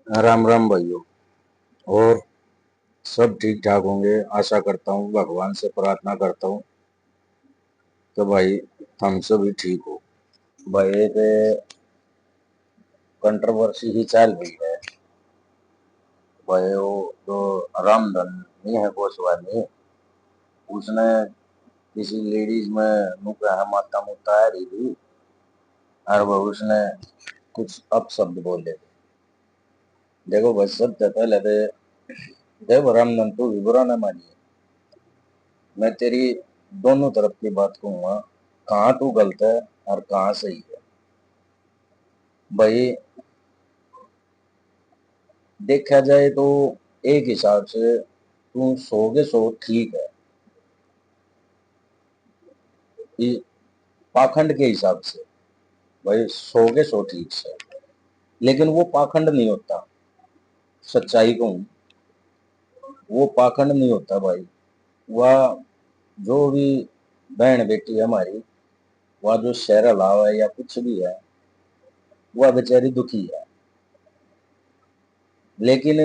राम राम भाइयों। और सब ठीक ठाक होंगे आशा करता हूँ, भगवान से प्रार्थना करता हूँ कि भाई हम सब भी ठीक हो। भाई एक कंट्रोवर्सी ही चल रही है। भाई वो जो रामधन नहीं है गोस्वामी, उसने किसी लेडीज में मुका है माता मुता रही थी और वो उसने कुछ अपशब्द बोले। देखो भाई सब पहले तो देखो रामधन तू भी बुरा न मानिए, मैं तेरी दोनों तरफ की बात कहूंगा, कहाँ तू गलत है और कहाँ सही है। भाई देखा जाए तो एक हिसाब से तू 100 के 100 ठीक है, ये पाखंड के हिसाब से भाई 100 के 100 ठीक है। लेकिन वो पाखंड नहीं होता, सच्चाई कहूँ वो पाखंड नहीं होता भाई। वह जो भी बहन बेटी है हमारी, वह जो शहर अलावा है या कुछ भी है, वह बेचारी दुखी है। लेकिन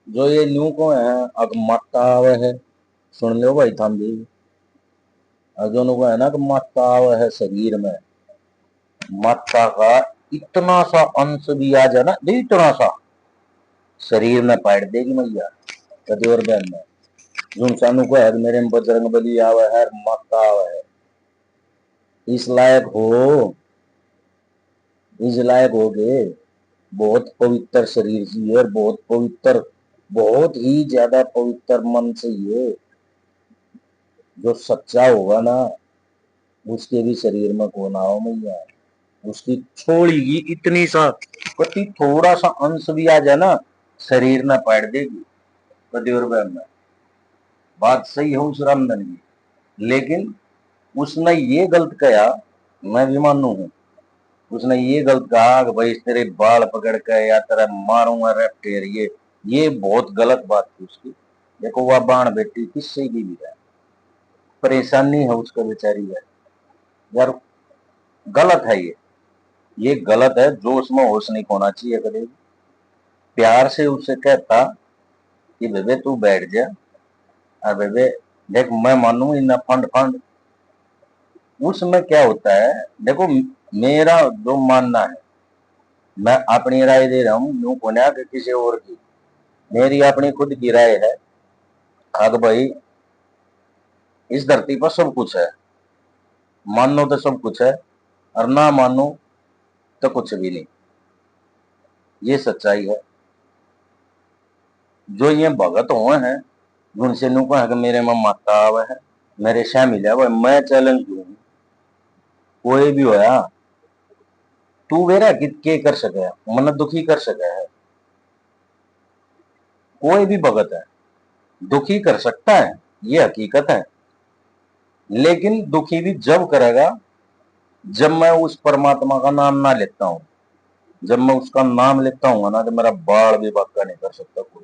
जो ये न्यू को है अब माता आवे है, सुन लो भाई थाम भी, दोनों को है ना कि माता आवे है शरीर में, माता का इतना सा अंश भी आ जाए ना, इतना सा शरीर में पाड़ देगी मैया कभी और बहन में। जुन सानू को है मेरे में बजरंग बली आवे है, माता आवे है, इस लायक हो, इस लायक हो गए। बहुत पवित्र शरीर से और बहुत पवित्र, बहुत ही ज्यादा पवित्र मन से ये जो सच्चा होगा ना, उसके भी शरीर में कौन आओ मैया, उसकी छोड़ेगी इतनी सा, कति थोड़ा सा अंश भी आ जाए ना, शरीर ना पाड़ देगी कति और बहन में। बात सही है उस रामधन की, लेकिन उसने ये गलत कहा, मैं भी मानू हूं, उसने ये गलत कहा कि भाई तेरे बाल पकड़ के या तेरा मारूंगा रेपटेर, ये बहुत गलत बात थी उसकी। देखो वह बाण बेटी किससे की भी है, परेशानी है उसका बेचारी है यार, गलत है ये गलत है। जो उसमें होश नहीं होना चाहिए कभी। प्यार से उससे कहता कि बेबे तू बैठ जा, और बेबे देख मैं मानू इन फंड फंड, उसमें क्या होता है। देखो मेरा जो मानना है, मैं अपनी राय दे रहा हूँ, यूं को ना कि किसी और की, मेरी अपनी खुद की राय है। हाँ तो भाई इस धरती पर सब कुछ है, मानो तो सब कुछ है और ना मानो तो कुछ भी नहीं, ये सच्चाई है। जो ये भगत हुए हैं उनसे नु कहा कि मेरे में माता आवे है, मेरे शामिल है भाई, मैं चैलेंज दूं, कोई भी होया तू वेरा कि के कर सके, मन दुखी कर सके है, कोई भी भगत है दुखी कर सकता है, ये हकीकत है। लेकिन दुखी भी जब करेगा जब मैं उस परमात्मा का नाम ना लेता हूं, जब मैं उसका नाम लेता हूँ ना, तो मेरा बाल भी बाका नहीं कर सकता कोई,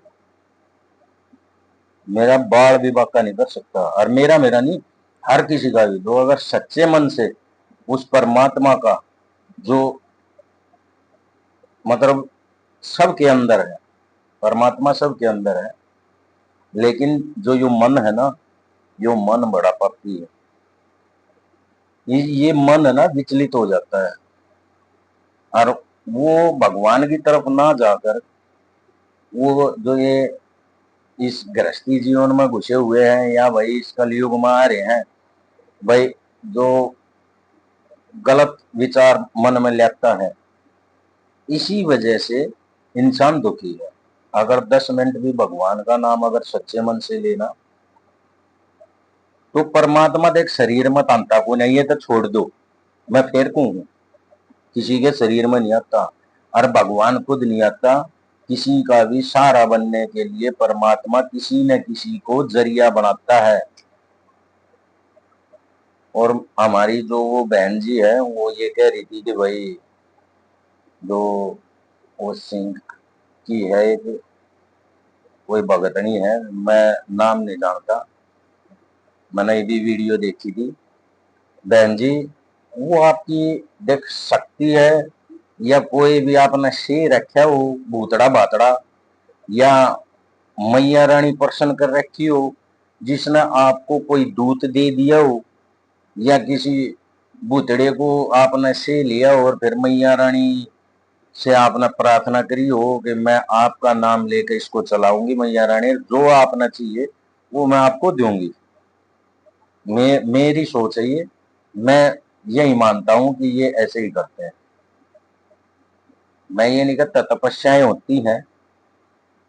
मेरा बाल भी बाका नहीं कर सकता। और मेरा मेरा नहीं, हर किसी का भी, जो अगर सच्चे मन से उस परमात्मा का जो मतलब सबके अंदर है, परमात्मा सबके अंदर है, लेकिन जो यो मन है ना, यो मन बड़ा पापी है। ये मन है ना विचलित हो जाता है, और वो भगवान की तरफ ना जाकर वो जो ये इस गृहस्थी जीवन में घुसे हुए हैं या भाई इस कलयुग में आ रहे हैं, भाई जो गलत विचार मन में लेता है, इसी वजह से इंसान दुखी है। अगर 10 मिनट भी भगवान का नाम अगर सच्चे मन से लेना, तो परमात्मा देख शरीर में तांता को नहीं है तो छोड़ दो, मैं फिर कहूँ किसी के शरीर में नहीं आता, और भगवान खुद नहीं आता। किसी का भी सहारा बनने के लिए परमात्मा किसी न किसी को जरिया बनाता है। और हमारी जो वो बहन जी है वो ये कह रही थी कि भाई जो वो सिंह की है एक कोई भगतनी है, मैं नाम नहीं जानता, मैंने ये भी वीडियो देखी थी। बहन जी वो आपकी देख सकती है, या कोई भी आपने से रखा हो भूतड़ा बातड़ा, या मैया रानी प्रसन्न कर रखी हो जिसने आपको कोई दूत दे दिया हो, या किसी भूतड़े को आपने से लिया हो और फिर मैया रानी से आपने प्रार्थना करी हो कि मैं आपका नाम लेकर इसको चलाऊंगी, मैया रानी जो आपने चाहिए वो मैं आपको दूंगी। मेरी सोच है ये, मैं यही मानता हूं कि ये ऐसे ही करते हैं। मैं ये नहीं कहता तपस्याएं होती हैं,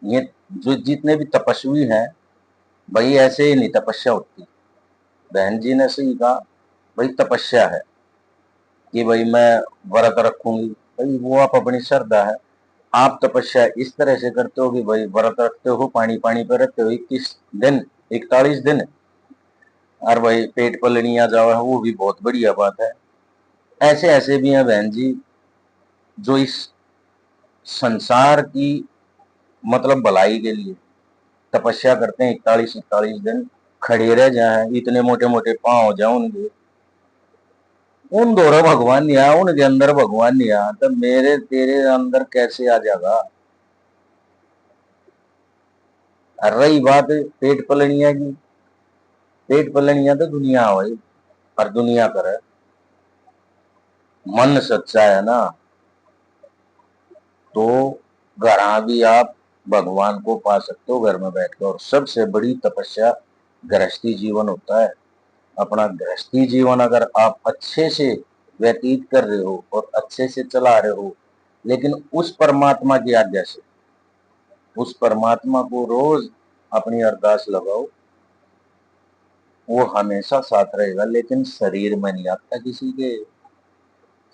ये जो जितने भी तपस्वी हैं भाई ऐसे ही नहीं तपस्या होती। बहन जी ने सही कहा, भाई तपस्या है कि भाई मैं व्रत रखूंगी, भाई वो आप अपनी श्रद्धा है। आप तपस्या इस तरह से करते हो कि भाई व्रत रखते हो, पानी पानी पे रहते हो 21 दिन, 41 दिन, और भाई पेट पलनिया जाओ, वो भी बहुत बढ़िया बात है। ऐसे ऐसे भी हैं बहन जी जो इस संसार की मतलब भलाई के लिए तपस्या करते हैं, 41-41 दिन खड़े रह जाए, इतने मोटे मोटे पांव हो जाए उनके, उन दोनों भगवान नहीं आया, उनके अंदर भगवान नहीं आया, तब मेरे तेरे अंदर कैसे आ जाएगा। और रही बात पेट पलनिया की, पेट पलनिया तो दुनिया हो, और दुनिया करे, मन सच्चा है ना तो घर भी आप भगवान को पा सकते हो घर में बैठकर। और सबसे बड़ी तपस्या गृहस्थी जीवन होता है। अपना गृहस्थी जीवन अगर आप अच्छे से व्यतीत कर रहे हो और अच्छे से चला रहे हो, लेकिन उस परमात्मा की आज्ञा से, उस परमात्मा को रोज अपनी अरदास लगाओ, वो हमेशा साथ रहेगा। लेकिन शरीर में नहीं आता, किसी के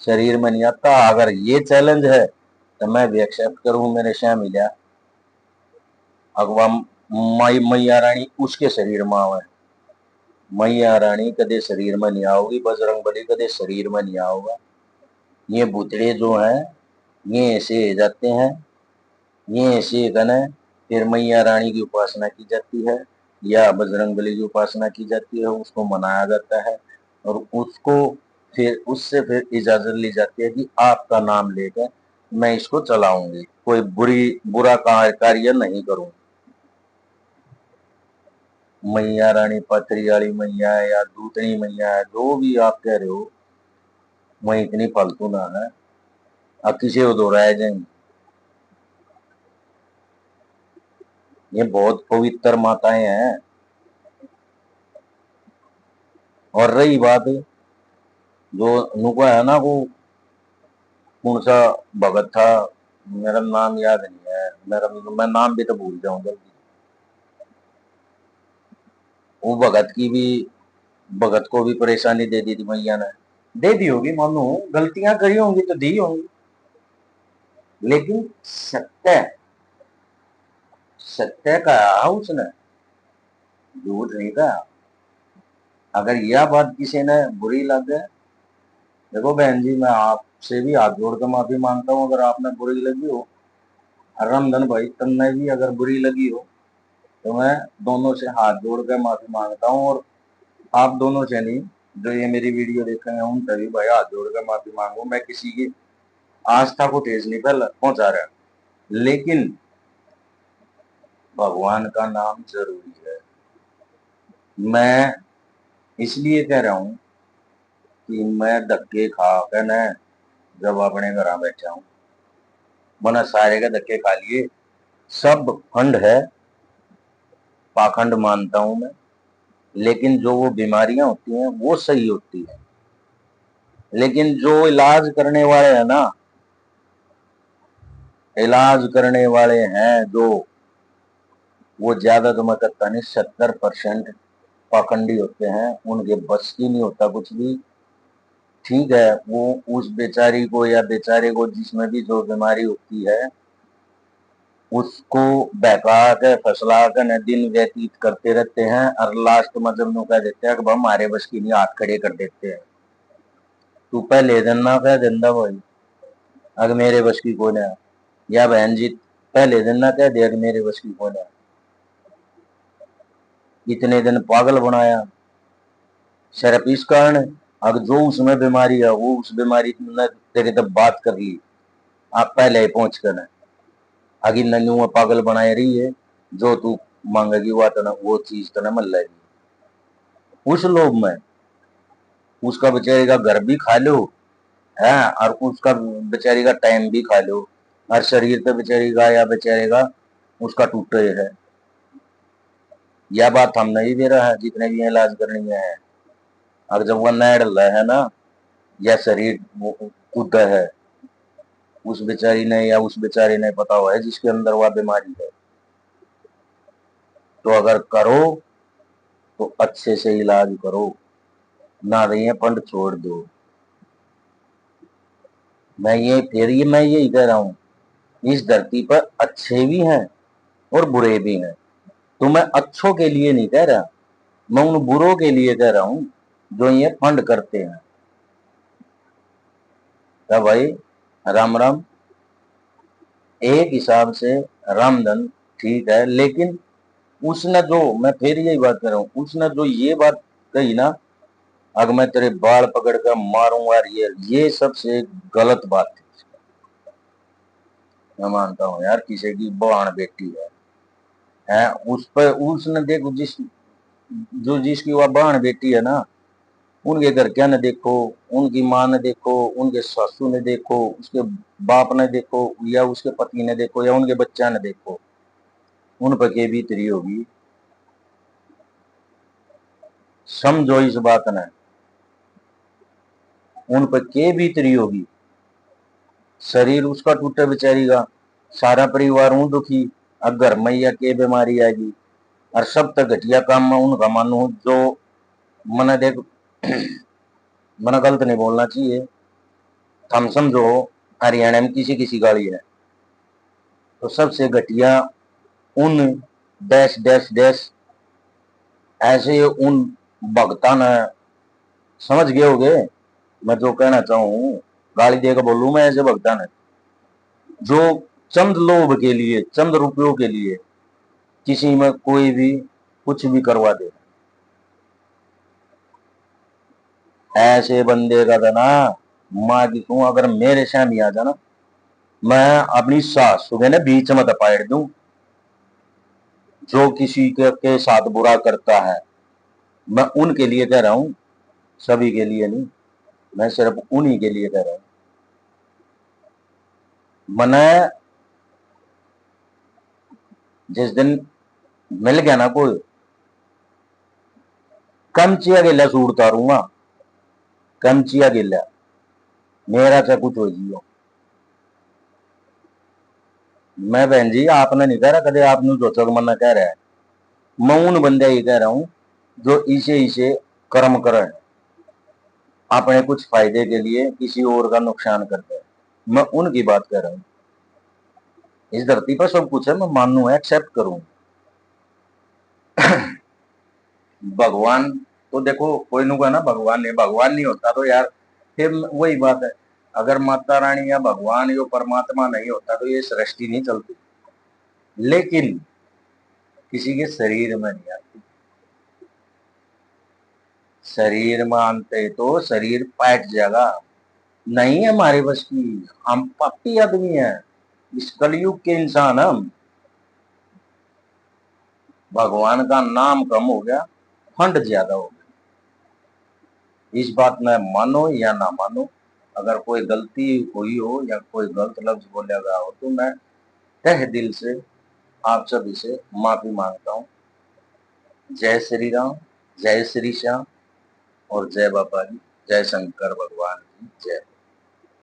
शरीर में नहीं आता। अगर ये चैलेंज है तो मैं भी एक्सेप्ट करूं, मेरे श्याम मिला अगवा मैया रानी उसके शरीर में आवे, मैया रानी कदे शरीर में नहीं आओगी, बजरंग बली कदे शरीर में नहीं आओगा। ये भूतड़े जो हैं ये ऐसे जाते हैं, ये ऐसे गने, फिर मैया रानी की उपासना की जाती है या बजरंग बली की उपासना की जाती है, उसको मनाया जाता है और उसको फिर उससे फिर इजाजत ली जाती है कि आपका नाम लेकर मैं इसको चलाऊंगी, कोई बुरा कार्य नहीं करूंगी। मैया रानी पथरी वाली मैया है या दूतनी मैया है, जो भी आप कह रहे हो, मैं इतनी फालतू ना है, अब किसी को दोहराया जाएंगे। ये बहुत पवित्र माताएं हैं। और रही बात जो नुका है ना, वो कौन सा भगत था, मेरा नाम याद नहीं है, मेरा मैं नाम भी तो भूल जाऊं जल्दी। वो भगत की भी, भगत को भी परेशानी दे दी थी मैया ने, दे दी होगी मानो, गलतियां करी होंगी तो दी होंगी, लेकिन सत्य, सत्य कहा उसने, झूठ नहीं कहा। अगर यह बात किसी ने बुरी लगे, देखो बहन जी मैं आपसे भी हाथ जोड़ कर माफी मांगता हूँ अगर आपने बुरी लगी हो, रामधन भाई तुमने भी अगर बुरी लगी हो तो मैं दोनों से हाथ जोड़ कर माफी मांगता हूँ। और आप दोनों से नहीं, जो ये मेरी वीडियो देख रहे हैं उन सभी भाई हाथ जोड़ कर माफी मांगू, मैं किसी की आस्था को ठेस नहीं पहुंचा रहा, लेकिन भगवान का नाम जरूरी है। मैं इसलिए कह रहा हूँ कि मैं धक्के खा कर न जब अपने घर बैठा हूँ, वरना सारे के धक्के खा लिए, सब फंड है, पाखंड मानता हूं मैं, लेकिन जो वो बीमारियां होती हैं वो सही होती है। लेकिन जो इलाज करने वाले हैं ना, इलाज करने वाले हैं जो, वो ज्यादा तो मैं कहता नहीं 70% पाखंडी होते हैं, उनके बस की नहीं होता कुछ भी। ठीक है, वो उस बेचारी को या बेचारे को जिसमें भी जो बीमारी होती है उसको बहका के फसला के न दिन व्यतीत करते रहते हैं, और लास्ट में जब नु कह देते हैं कि हमारे बस की नहीं, हाथ खड़े कर देते हैं। तू पहले दिन ना कह देंदा भाई अगर मेरे बस की कौन है, या बहन जी पहले दिन ना कह दे अगर मेरे बस की कौन है। इतने दिन पागल बनाया सिर्फ इस कारण, अगर जो उसमें बीमारी है वो उस बीमारी ने तेरे तब बात कर ली, आप पहले ही पहुंच कर ना आगे नन्नू में पागल बनाए रही है, जो तू मांगेगी वो चीज तो ना मिल जाएगी उस लोभ में। उसका बेचारे का घर भी खा लो है, और उसका बेचारी का टाइम भी खा लो, और शरीर पे बेचारी का या बेचारे का उसका टूटे है। यह बात हम नहीं दे रहा है जितने भी इलाज करनी है। और जब वह नैड है ना, या शरीर कूद है, उस बेचारी ने या उस बेचारे ने पता हुआ है जिसके अंदर वह बीमारी है। तो अगर करो तो अच्छे से इलाज करो, ना रही फंड छोड़ दो। मैं यही कह रहा हूँ, इस धरती पर अच्छे भी हैं और बुरे भी हैं। तो मैं अच्छों के लिए नहीं कह रहा, मैं उन बुरों के लिए कह रहा हूँ जो ये फंड करते हैं। क्या भाई, राम राम। एक हिसाब से रामधन ठीक है, लेकिन उसने जो, मैं फिर यही बात कर रहा हूँ, उसने जो ये बात कही ना, अगर मैं तेरे बाल पकड़ कर मारूंगा, ये सबसे गलत बात थी। मैं मानता हूँ यार, किसी की बहन बेटी है उस पर उसने देखो, जिसकी वह बहन बेटी है ना, उनके घर क्या ने देखो, उनकी माँ ने देखो, उनके सासू ने देखो, उसके बाप ने देखो, या उसके पति ने देखो, या उनके बच्चा ने देखो, उन पर के बीतरी होगी। समझो इस बात ने, उन पर के बीतरी होगी। शरीर उसका टूटे बेचारी का, सारा परिवार हूं दुखी, अब घर मैया के बीमारी आएगी। और सब तक घटिया काम में उनका मानू जो, मैंने देख मैंने गलत नहीं बोलना चाहिए, हम समझो हरियाणा में किसी किसी गाड़ी है, तो सबसे घटिया उन डैश डैश डैश ऐसे उन भगता ने, समझ गए होगे मैं जो कहना चाहूँ, गाली देकर बोलूं मैं, ऐसे भगता ने जो चंद लोभ के लिए, चंद रुपयों के लिए किसी में कोई भी कुछ भी करवा दे। ऐसे बंदे का था ना, माँ की तू अगर मेरे सामने आ जाना, मैं अपनी सास सुबह ने बीच में दपाड़ दूं। जो किसी के साथ बुरा करता है, मैं उनके लिए कह रहा हूँ, सभी के लिए नहीं, मैं सिर्फ उन्हीं के लिए कह रहा हूँ। मैंने जिस दिन मिल गया ना कोई, कमचिया गिला सूट उतारूंगा, कमचिया गिला, मेरा चाहे कुछ हो जियो। मैं बहन जी आपने नहीं कह रहा कदे, आपने सोचो कि मना कह रहा है, मैं उन बंदे ही कह रहा हूँ जो इसे इसे कर्म करे, अपने कुछ फायदे के लिए किसी और का नुकसान करते हैं, मैं उनकी बात कर रहा हूँ। इस धरती पर सब कुछ है, मैं मानू है, एक्सेप्ट करूँ। भगवान तो देखो कोई नु ना, भगवान नहीं होता तो यार फिर वही बात है, अगर माता रानी या भगवान यो परमात्मा नहीं होता तो ये सृष्टि नहीं चलती। लेकिन किसी के शरीर में नहीं आती, शरीर में आते तो शरीर पैट जाएगा, नहीं है हमारे बस की, हम पापी आदमी है, इस कलयुग के इंसान हम। भगवान का नाम कम हो गया, फंड ज्यादा हो गया। इस बात में मानो या ना मानो, अगर कोई गलती हुई हो या कोई गलत लफ्ज बोला गया हो तो मैं तहे दिल से आप सभी से माफी मांगता हूँ। जय श्री राम, जय श्री श्याम, और जय बाबा जी, जय शंकर भगवान की जय।